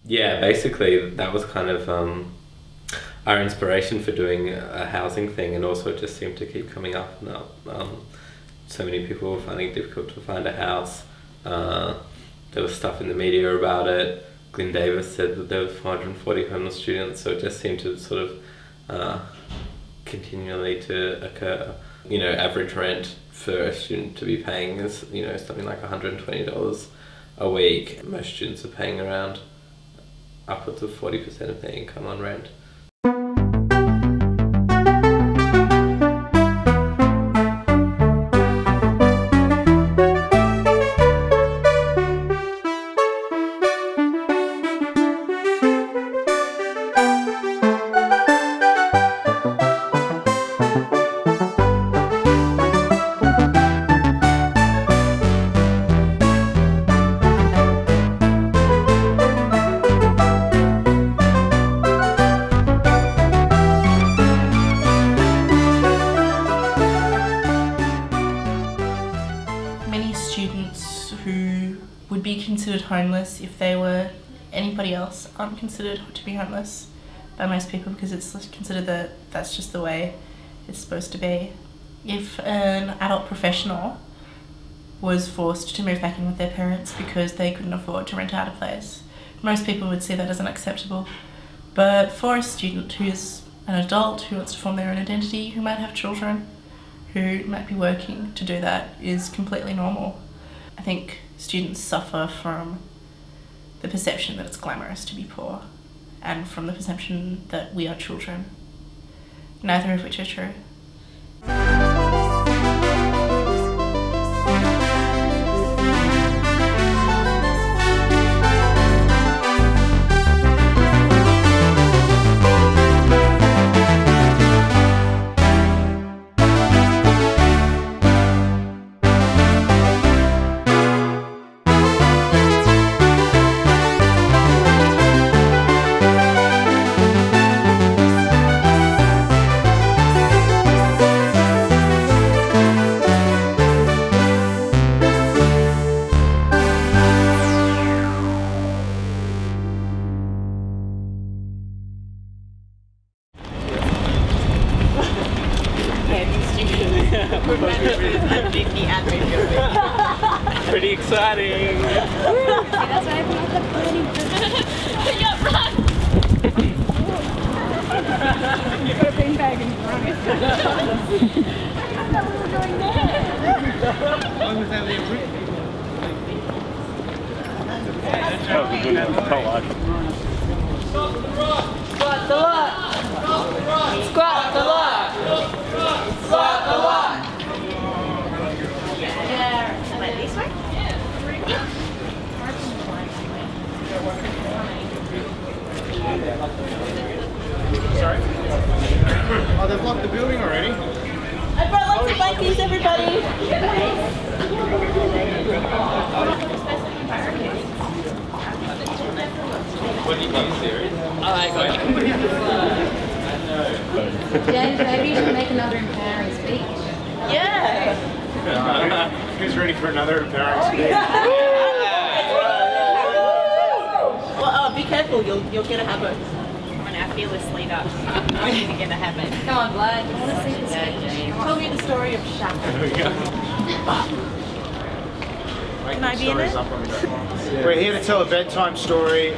Yeah, basically that was kind of our inspiration for doing a housing thing, and also it just seemed to keep coming up and up. So many people were finding it difficult to find a house. There was stuff in the media about it. Glyn Davis said that there were 440 homeless students, so it just seemed to sort of continually to occur. You know, average rent for a student to be paying is, you know, something like $120 a week. Most students are paying around upwards of 40% of their income on rent. Would be considered homeless if they were anybody else aren't considered to be homeless by most people, because it's considered that that's just the way it's supposed to be. If an adult professional was forced to move back in with their parents because they couldn't afford to rent out a place, most people would see that as unacceptable. But for a student who's an adult, who wants to form their own identity, who might have children, who might be working to do that, is completely normal. I think students suffer from the perception that it's glamorous to be poor, and from the perception that we are children, neither of which are true. Pretty exciting! That's why I put the pretty. Yeah, run! You put a beanbag in front. I thought we were going there. When was that the Squat the lot! Squat the lot! Squat the lot! Yeah, like this way? Sorry? Oh, they've locked the building already? I brought lots of blankies, everybody! What are you being serious? James, maybe you should make another empowering speech. Yeah! Who's ready for another empowering speech? Well, be careful, you'll get a habit. Come on now, fearless leader. I need to get a habit. Come on, Blood. I want to see the speech. Tell me the story of SHAC. There we go. Can I be in it? We're here to tell a bedtime story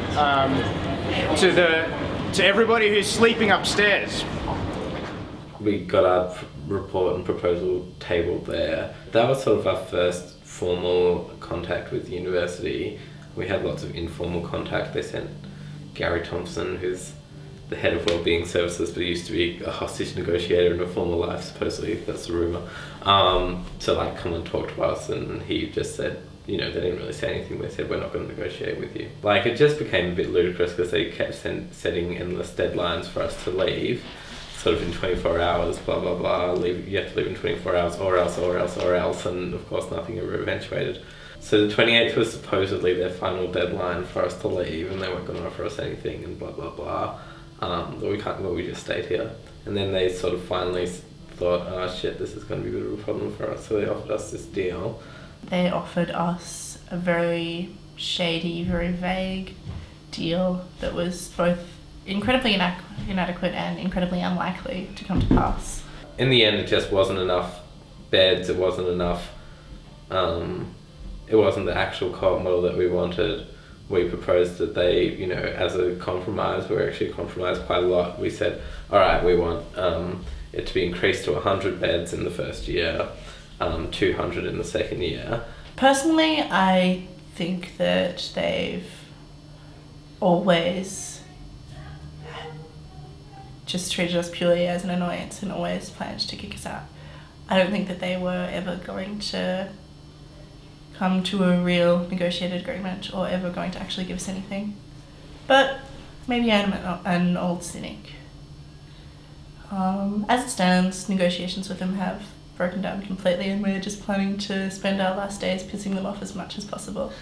to everybody who's sleeping upstairs. We got our report and proposal tabled there. That was sort of our first formal contact with the university. We had lots of informal contact. They sent Gary Thompson, who's the head of Wellbeing Services, but used to be a hostage negotiator in a former life, supposedly, that's the rumour, to like come and talk to us, and he just said, you know, they didn't really say anything. They said, we're not going to negotiate with you. Like, it just became a bit ludicrous because they kept setting endless deadlines for us to leave, sort of in 24 hours, blah, blah, blah, you have to leave in 24 hours, or else, and of course nothing ever eventuated. So the 28th was supposedly their final deadline for us to leave, and they weren't going to offer us anything, and blah, blah, blah. But we just stayed here. And then they sort of finally thought, oh shit, this is going to be a bit of a problem for us, so they offered us this deal. They offered us a very shady, very vague deal that was both incredibly inadequate and incredibly unlikely to come to pass. In the end, it just wasn't enough beds, it wasn't enough, it wasn't the actual co-op model that we wanted. We proposed that they, you know, as a compromise, we actually compromised quite a lot. We said, all right, we want it to be increased to 100 beds in the first year, 200 in the second year. Personally, I think that they've always just treated us purely as an annoyance and always planned to kick us out. I don't think that they were ever going to come to a real negotiated agreement or ever going to actually give us anything. But maybe I'm an old cynic. As it stands, negotiations with them have broken down completely and we're just planning to spend our last days pissing them off as much as possible.